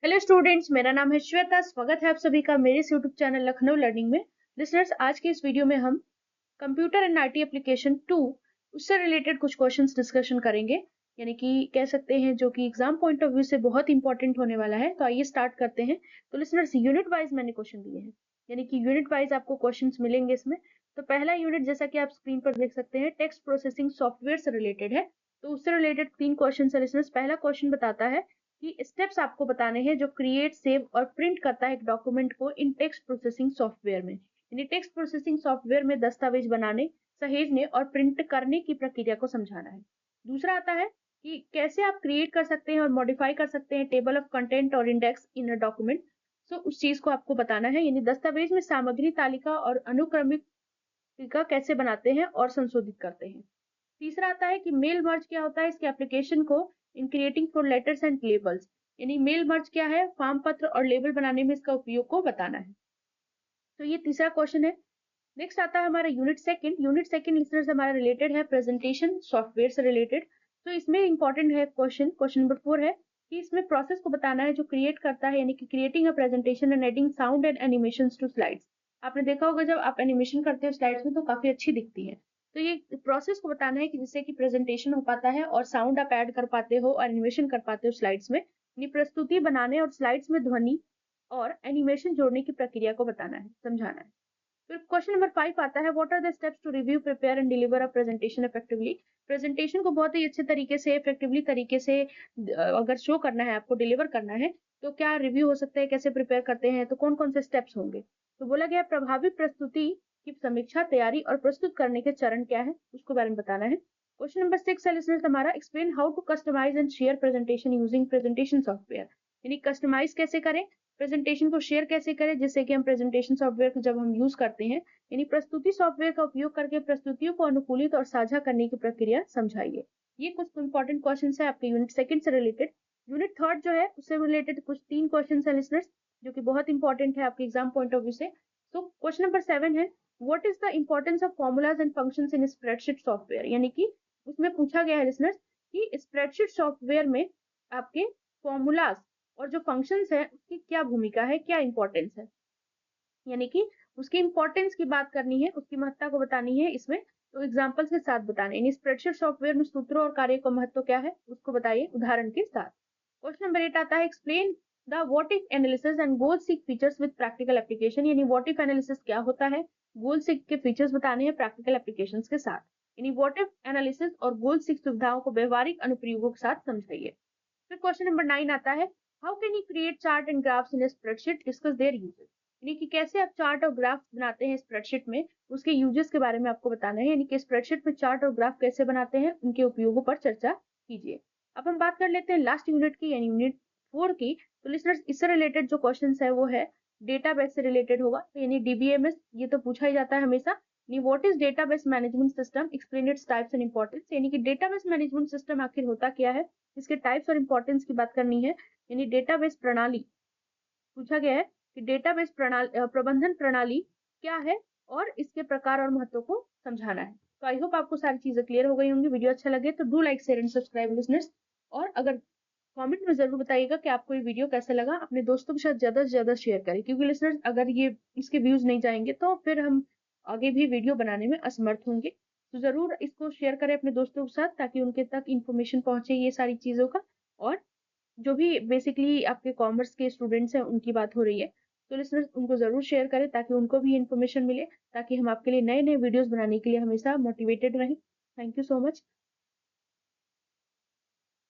Hello students, मेरा नाम है श्वेता। स्वागत है आप सभी का मेरे इस यूट्यूब चैनल लखनऊ लर्निंग में। लिसनर्स, आज के इस वीडियो में हम कंप्यूटर एंड आईटी एप्लीकेशन 2 उससे रिलेटेड कुछ क्वेश्चंस डिस्कशन करेंगे, यानी कि कह सकते हैं जो कि एग्जाम पॉइंट ऑफ व्यू से बहुत इंपॉर्टेंट होने वाला है। तो आइए स्टार्ट करते हैं। तो लिसनर्स, यूनिट वाइज मैंने क्वेश्चन दिए हैं, यानी कि यूनिट वाइज आपको क्वेश्चंस मिलेंगे इसमें। तो पहला यूनिट, जैसा कि आप स्क्रीन पर देख सकते हैं, टेक्स्ट प्रोसेसिंग सॉफ्टवेयर से रिलेटेड है। तो उससे रिलेटेड 3 क्वेश्चन है लिसनर्स। पहला क्वेश्चन बताता है कि स्टेप्स आपको बताने हैं जो क्रिएट, सेव और प्रिंट करता है एक डॉक्यूमेंट को इन टेक्स्ट प्रोसेसिंग सॉफ्टवेयर में। यानी टेक्स्ट प्रोसेसिंग सॉफ्टवेयर में दस्तावेज बनाने, सहेजने और प्रिंट करने की प्रक्रिया को समझाना है। दूसरा आता है कि कैसे आप क्रिएट कर सकते हैं और मॉडिफाई कर सकते हैं टेबल ऑफ कंटेंट और इंडेक्स इन अ डॉक्यूमेंट। सो उस चीज को आपको बताना है, यानी दस्तावेज में सामग्री तालिका और अनुक्रमिक तालिका कैसे बनाते हैं और संशोधित करते हैं। तीसरा आता है कि मेल मर्ज क्या होता है, इसके एप्लीकेशन को in creating for letters and labels, यानी मेल मर्ज क्या है, फॉर्म पत्र और लेबल बनाने में इसका उपयोग को बताना है। तो ये तीसरा क्वेश्चन है। नेक्स्ट आता है हमारा unit second. Unit second listeners हमारा रिलेटेड है प्रेजेंटेशन सॉफ्टवेयर से रिलेटेड। तो इसमें इंपॉर्टेंट है क्वेश्चन, क्वेश्चन नंबर 4 है कि इसमें प्रोसेस को बताना है जो क्रिएट करता है, यानी कि creating a presentation and adding sound and animations to slides. आपने देखा होगा जब आप एनिमेशन करते हो स्लाइड्स में तो काफी अच्छी दिखती है। तो ये प्रोसेस को बताना है कि जिससे कि प्रेजेंटेशन हो पाता है और साउंड आप ऐड कर पाते हो और एनिमेशन कर पाते हो स्लाइड्स में। यानी प्रस्तुति बनाने और स्लाइड्स में ध्वनि और एनिमेशन जोड़ने की प्रक्रिया को बताना है, समझाना है। फिर क्वेश्चन नंबर 5 आता है, what are the steps to review, prepare and deliver a presentation effectively. Presentation को बहुत ही अच्छे तरीके से, इफेक्टिवली तरीके से अगर शो करना है, आपको डिलीवर करना है, तो क्या रिव्यू हो सकता है, कैसे प्रिपेयर करते हैं, तो कौन कौन से स्टेप्स होंगे। तो बोला गया प्रभावी प्रस्तुति की समीक्षा, तैयारी और प्रस्तुत करने के चरण क्या है, उसको बारे में बताना है। क्वेश्चन नंबर 6 है लिसनर्स हमारा, explain how to customise and share presentation using presentation software. यानी कस्टमाइज कैसे करें, प्रेजेंटेशन को शेयर कैसे करें, जिससे कि हम प्रेजेंटेशन सॉफ्टवेयर को जब हम यूज करते हैं, यानी प्रस्तुति सॉफ्टवेयर का उपयोग करके प्रस्तुतियों को अनुकूलित और साझा करने की प्रक्रिया समझाइए। ये कुछ इंपॉर्टेंट क्वेश्चन है आपके यूनिट सेकंड से रिलेटेड। यूनिट थर्ड जो है उससे रिलेटेड कुछ 3 क्वेश्चन है लिसनर्स, जो कि बहुत इंपॉर्टेंट है आपके एग्जाम पॉइंट ऑफ व्यू से। तो क्वेश्चन नंबर 7 है, what is the importance of formulas and functions in spreadsheet software. यानी कि उसमें पूछा गया है लिसनर्स कि स्प्रेडशीट सॉफ्टवेयर में आपके फॉर्मूलाज और जो फंक्शंस है उसकी क्या भूमिका है, क्या इंपॉर्टेंस है, यानी कि उसकी इंपॉर्टेंस की बात करनी है, उसकी महत्ता को बतानी है इसमें। तो एग्जांपल्स के साथ बताना है, यानी स्प्रेडशीट सॉफ्टवेयर में सूत्रों और कार्य का महत्व क्या है उसको बताइए उदाहरण के साथ। क्वेश्चन नंबर 8 आता है, explain the what if analysis and goal seek features with practical application. यानी व्हाट इफ एनालिसिस क्या होता है, गोल सीक के फीचर्स बताने हैं प्रैक्टिकल एप्लीकेशंस के साथ। यानी व्हाट इफ एनालिसिस और गोल सीक सुविधाओं को व्यवहारिक अनुप्रयोगों के साथ समझाइए। फिर क्वेश्चन नंबर 9 आता है, how can you create chart and graphs in spreadsheet, discuss their uses. यानी कि कैसे आप चार्ट और ग्राफ बनाते हैं स्प्रेडशीट में, उसके यूजेस के बारे में आपको बताना है। यानी कि स्प्रेडशीट में चार्ट और ग्राफ कैसे बनाते हैं, उनके उपयोगों पर चर्चा कीजिए। अब हम बात कर लेते हैं लास्ट यूनिट की, यानी यूनिट 4 की। तो लिसनर्स, इससे रिलेटेड जो क्वेश्चन है वो है डेटाबेस से रिलेटेड होगा। तो यानी डीबीएमएस, ये तो पूछा ही जाता है हमेशा। What is database management system, explain its types and importance. यानी कि डेटाबेस मैनेजमेंट सिस्टम आखिर होता क्या है, इसके टाइप्स और इंपॉर्टेंस की बात करनी है। यानी डेटाबेस प्रणाली पूछा गया है कि डेटाबेस प्रणाली, प्रबंधन प्रणाली क्या है और इसके प्रकार और महत्व को समझाना है। तो आई होप आपको सारी चीजें क्लियर हो गई होंगी। वीडियो अच्छा लगे तो do like, share and subscribe listeners. और अगर कमेंट में जरूर बताइएगा कि आपको ये वीडियो कैसा लगा। अपने दोस्तों के साथ ज्यादा से ज्यादा शेयर करें, क्योंकि लिसनर्स अगर ये इसके व्यूज नहीं जाएंगे तो फिर हम आगे भी वीडियो बनाने में असमर्थ होंगे। तो जरूर इसको शेयर करें अपने दोस्तों के साथ, ताकि उनके तक इंफॉर्मेशन पहुंचे ये सारी चीजों का। और जो भी बेसिकली आपके कॉमर्स के स्टूडेंट्स हैं उनकी बात हो रही है, तो लिसनर्स उनको जरूर शेयर करें ताकि उनको भी इन्फॉर्मेशन मिले, ताकि हम आपके लिए नए नए वीडियोस बनाने के लिए हमेशा मोटिवेटेड रहें। Thank you so much.